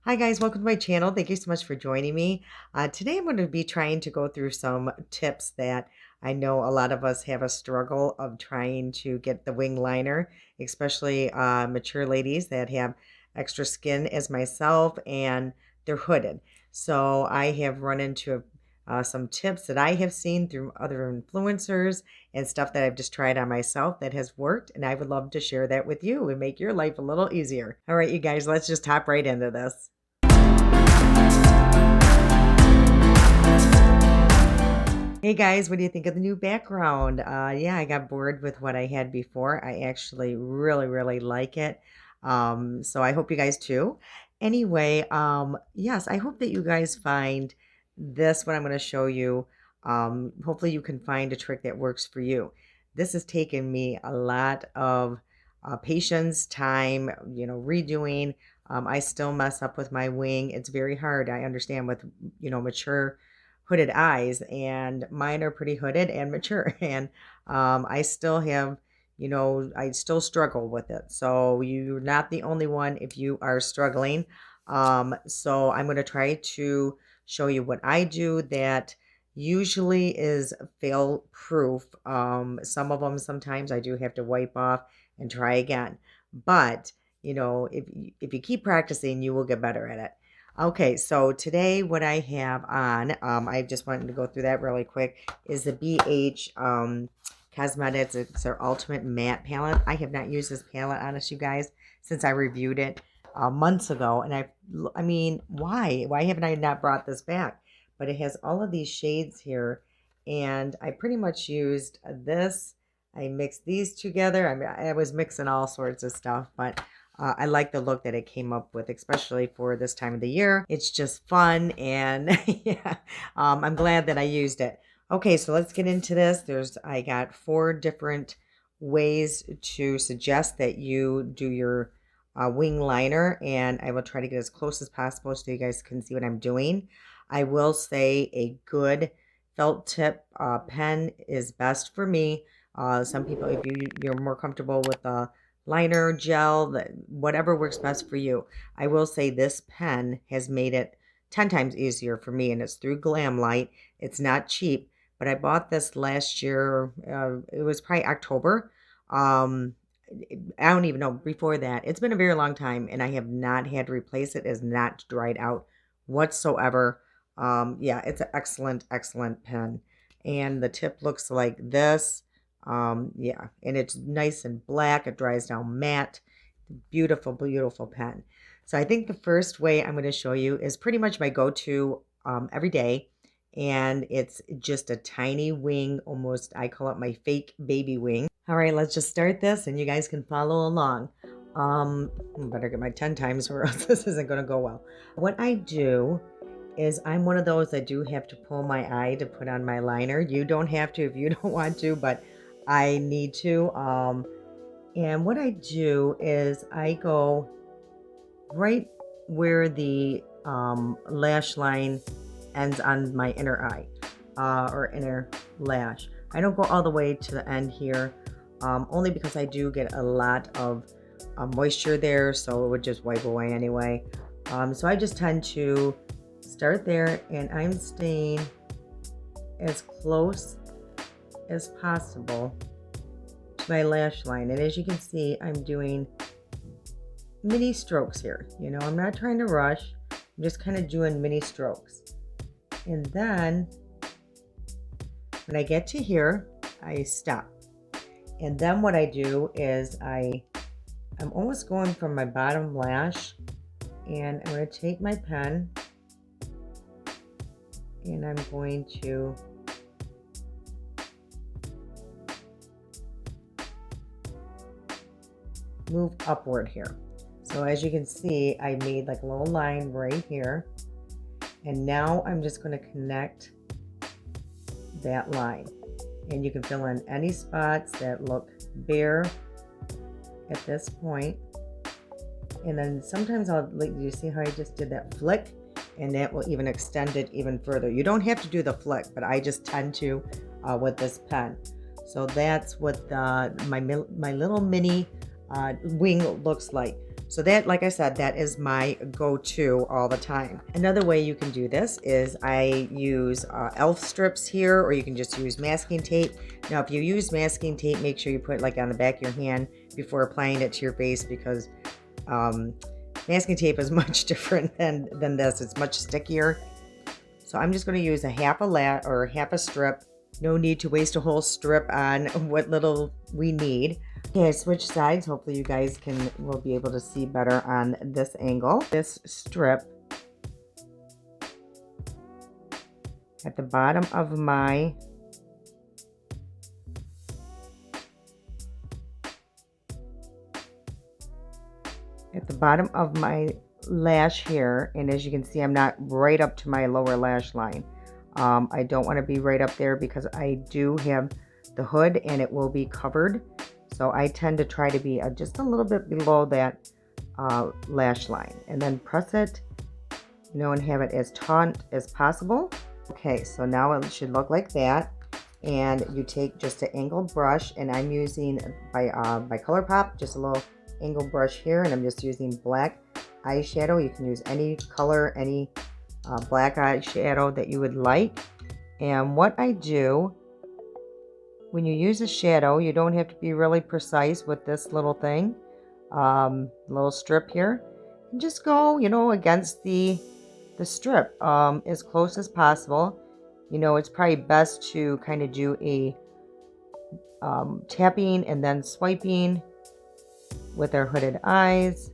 Hi guys, welcome to my channel. Thank you so much for joining me. Today I'm going to be trying to go through some tips that I know a lot of us have a struggle of trying to get the wing liner, especially mature ladies that have extra skin as myself and they're hooded. So I have run into some tips that I have seen through other influencers and stuff that I've just tried on myself that has worked, and I would love to share that with you and make your life a little easier. All right, you guys, let's just hop right into this. Hey guys, what do you think of the new background? Yeah, I got bored with what I had before. I actually really like it. So I hope you guys too. Anyway, yes, I hope that you guys find this, what I'm going to show you. Hopefully you can find a trick that works for you. This has taken me a lot of patience, time, redoing. I still mess up with my wing. It's very hard. I understand with, mature hooded eyes, and mine are pretty hooded and mature. And I still have, I still struggle with it. So you're not the only one if you are struggling. So I'm going to try to show you what I do that usually is fail proof. Some of them sometimes I do have to wipe off and try again. But if you keep practicing, you will get better at it. Okay, so today what I have on, I just wanted to go through that really quick, is the BH Cosmetics. It's their Ultimate Matte Palette. I have not used this palette, honest, you guys, since I reviewed it months ago. And I mean, why? Why haven't I not brought this back? But it has all of these shades here, and I pretty much used this. I mixed these together. I mean, I was mixing all sorts of stuff, but I like the look that it came up with, especially for this time of the year. It's just fun, and yeah, I'm glad that I used it. Okay, so let's get into this. I got 4 different ways to suggest that you do your wing liner, and I will try to get as close as possible so you guys can see what I'm doing. I will say a good felt tip pen is best for me. Some people, if you're more comfortable with the liner, gel, whatever works best for you. I will say this pen has made it 10 times easier for me, and it's through Glamlight. It's not cheap, but I bought this last year. It was probably October. I don't even know, before that. It's been a very long time, and I have not had to replace it. It is not dried out whatsoever. Yeah, it's an excellent pen. And the tip looks like this. Yeah, and it's nice and black. It dries down matte. Beautiful pen. So I think the first way I'm going to show you is pretty much my go-to every day. And it's just a tiny wing, almost, I call it my fake baby wing. All right, let's just start this and you guys can follow along. I better get my 10 times or else this isn't going to go well. What I do is I'm one of those that do have to pull my eye to put on my liner. You don't have to if you don't want to, but I need to. And what I do is I go right where the lash line ends on my inner eye or inner lash. I don't go all the way to the end here, only because I do get a lot of moisture there, so it would just wipe away anyway. So I just tend to start there, and I'm staying as close as possible to my lash line. And as you can see, I'm doing mini strokes here. I'm not trying to rush. I'm just kind of doing mini strokes. And then when I get to here, I stop. And then what I do is I'm almost going from my bottom lash, and I'm going to take my pen and I'm going to move upward here. So as you can see, I made like a little line right here. And now I'm just going to connect that line. And you can fill in any spots that look bare at this point. And then sometimes you see how I just did that flick? And that will even extend it even further. You don't have to do the flick, but I just tend to with this pen. So that's what my little mini wing looks like. So that, like I said, that is my go-to all the time. Another way you can do this is I use elf strips here, or you can just use masking tape. Now, if you use masking tape, make sure you put it like on the back of your hand before applying it to your face, because masking tape is much different than this. It's much stickier. So I'm just going to use a half a strip. No need to waste a whole strip on what little we need. Okay, I switched sides. Hopefully you guys will be able to see better on this angle. This strip at the bottom of my lash here, and as you can see, I'm not right up to my lower lash line. I don't want to be right up there because I do have the hood and it will be covered. So I tend to try to be just a little bit below that lash line, and then press it, and have it as taut as possible. Okay, so now it should look like that. And you take just an angled brush, and I'm using by ColourPop, just a little angled brush here, and I'm just using black eyeshadow. You can use any color, any black eyeshadow that you would like. And what I do, when you use a shadow, you don't have to be really precise with this little thing, little strip here. And just go, against the strip as close as possible. It's probably best to kind of do a tapping and then swiping with our hooded eyes.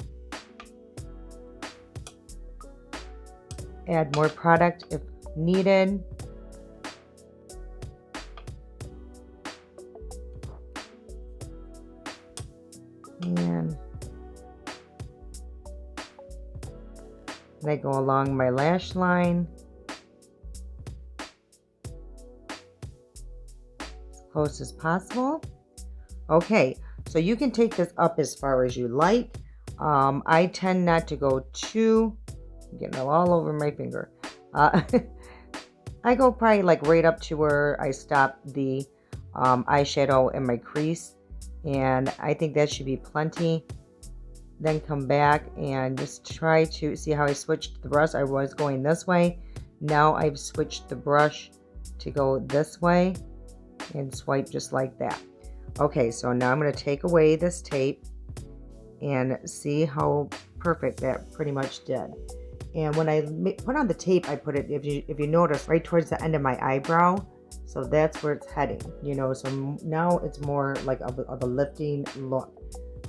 Add more product if needed. And I go along my lash line as close as possible. Okay, so you can take this up as far as you like. I tend not to go too, I'm getting it all over my finger. I go probably like right up to where I stop the eyeshadow in my crease, and I think that should be plenty. Then come back and just try to see how I switched the brush. I was going this way. Now I've switched the brush to go this way and swipe just like that. Okay, so now I'm going to take away this tape and see how perfect that pretty much did. And when I put on the tape, I put it, if you notice, right towards the end of my eyebrow. So that's where it's heading, so now it's more like of a lifting look.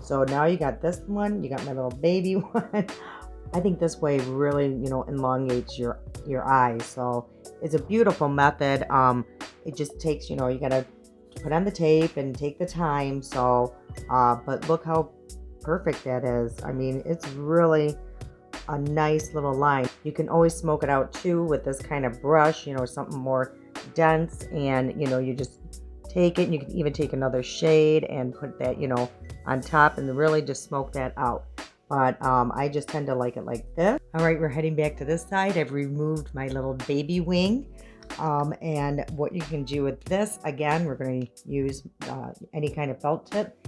So now you got this one, you got my little baby one. I think this way really, elongates your eyes. So it's a beautiful method. It just takes, you gotta put on the tape and take the time. So, but look how perfect that is. I mean, it's really a nice little line. You can always smoke it out too with this kind of brush, something more dense, and you just take it, and you can even take another shade and put that on top and really just smoke that out. But I just tend to like it like this. All right, we're heading back to this side. I've removed my little baby wing, and what you can do with this, again, we're going to use any kind of felt tip,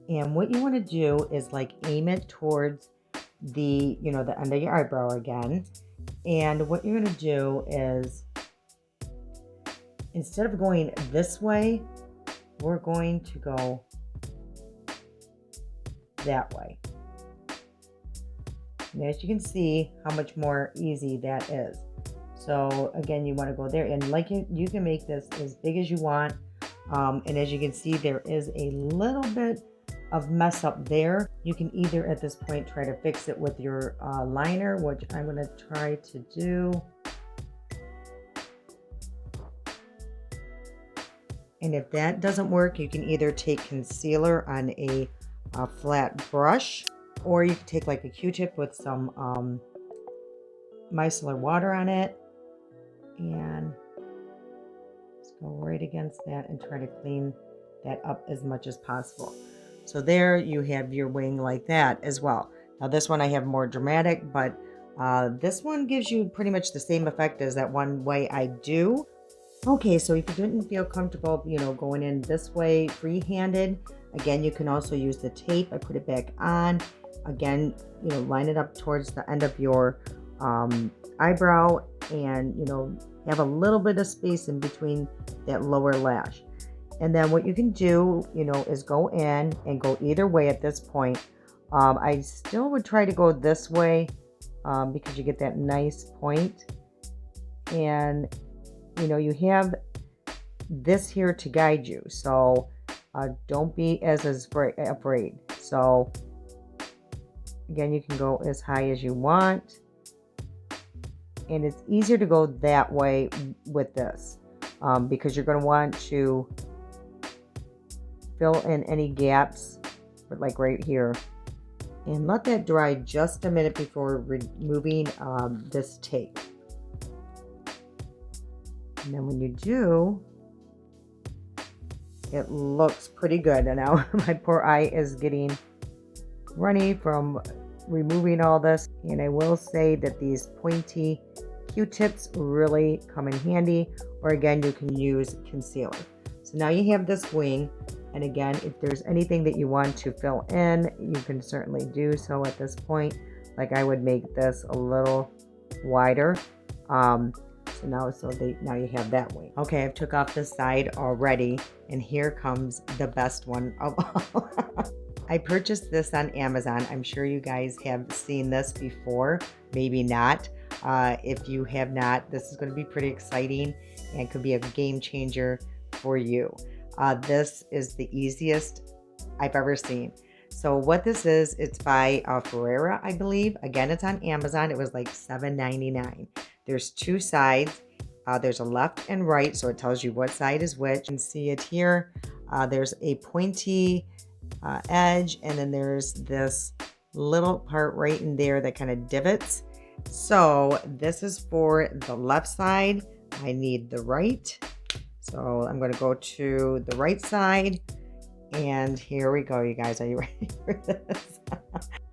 and what you want to do is like aim it towards the the end of your eyebrow again. And what you're going to do is, instead of going this way, we're going to go that way. And as you can see how much more easy that is. So again, you want to go there, and like you can make this as big as you want. And as you can see, there is a little bit of mess up there. You can either at this point try to fix it with your liner, which I'm going to try to do. And if that doesn't work, you can either take concealer on a flat brush, or you can take like a Q-tip with some micellar water on it, and just go right against that and try to clean that up as much as possible. So there you have your wing like that as well. Now this one I have more dramatic, but this one gives you pretty much the same effect as that one way I do. Okay, so if you didn't feel comfortable, going in this way free-handed, again, you can also use the tape. I put it back on, Again, line it up towards the end of your eyebrow, and have a little bit of space in between that lower lash. And then what you can do, is go in and go either way at this point. I still would try to go this way, because you get that nice point. And, you have this here to guide you. So don't be as afraid. So again, you can go as high as you want. And it's easier to go that way with this, because you're going to want to fill in any gaps, like right here. And let that dry just a minute before removing this tape. And then when you do, it looks pretty good. And now my poor eye is getting runny from removing all this. And I will say that these pointy Q-tips really come in handy, or again, you can use concealer. So now you have this wing, and again, if there's anything that you want to fill in, you can certainly do so at this point. Like I would make this a little wider. Now you have that wing. Okay, I've took off the side already, and here comes the best one of all. I purchased this on Amazon. I'm sure you guys have seen this before, maybe not. If you have not, this is going to be pretty exciting and could be a game changer for you. This is the easiest I've ever seen. So what this is, it's by Ferrera, I believe. Again, it's on Amazon. It was like $7.99. There's two sides. There's a left and right, so it tells you what side is which. You can see it here. There's a pointy edge, and then there's this little part right in there that kind of divots. So this is for the left side. I need the right. So I'm going to go to the right side, and here we go, you guys. Are you ready for this?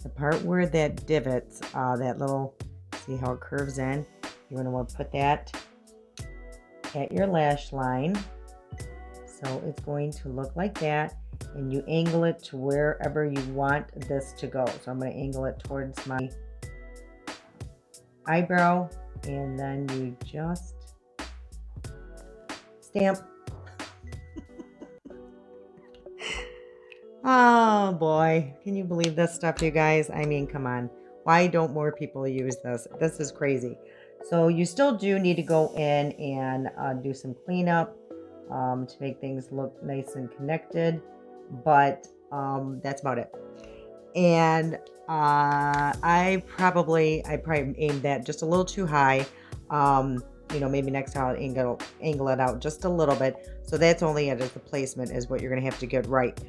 The part where that divots, that little, see how it curves in? You're going to want to put that at your lash line. So it's going to look like that, and you angle it to wherever you want this to go. So I'm going to angle it towards my eyebrow, and then you just stamp. Oh boy, can you believe this stuff, you guys? I mean, come on. Why don't more people use this? This is crazy. So you still do need to go in and do some cleanup to make things look nice and connected, but that's about it. And I probably aimed that just a little too high. Maybe next time I'll angle it out just a little bit. So that's only it as the placement is what you're gonna have to get right.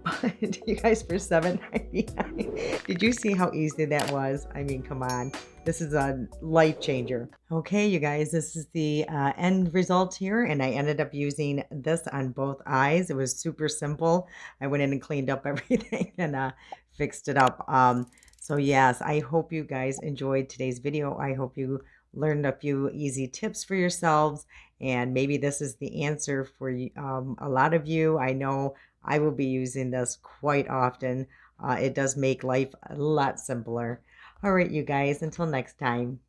But you guys, for $7.99, did you see how easy that was? I mean, come on. This is a life changer. Okay, you guys, this is the end result here, and I ended up using this on both eyes. It was super simple. I went in and cleaned up everything and fixed it up. So yes, I hope you guys enjoyed today's video. I hope you learned a few easy tips for yourselves, and maybe this is the answer for a lot of you. I know I will be using this quite often. It does make life a lot simpler. All right, you guys, until next time.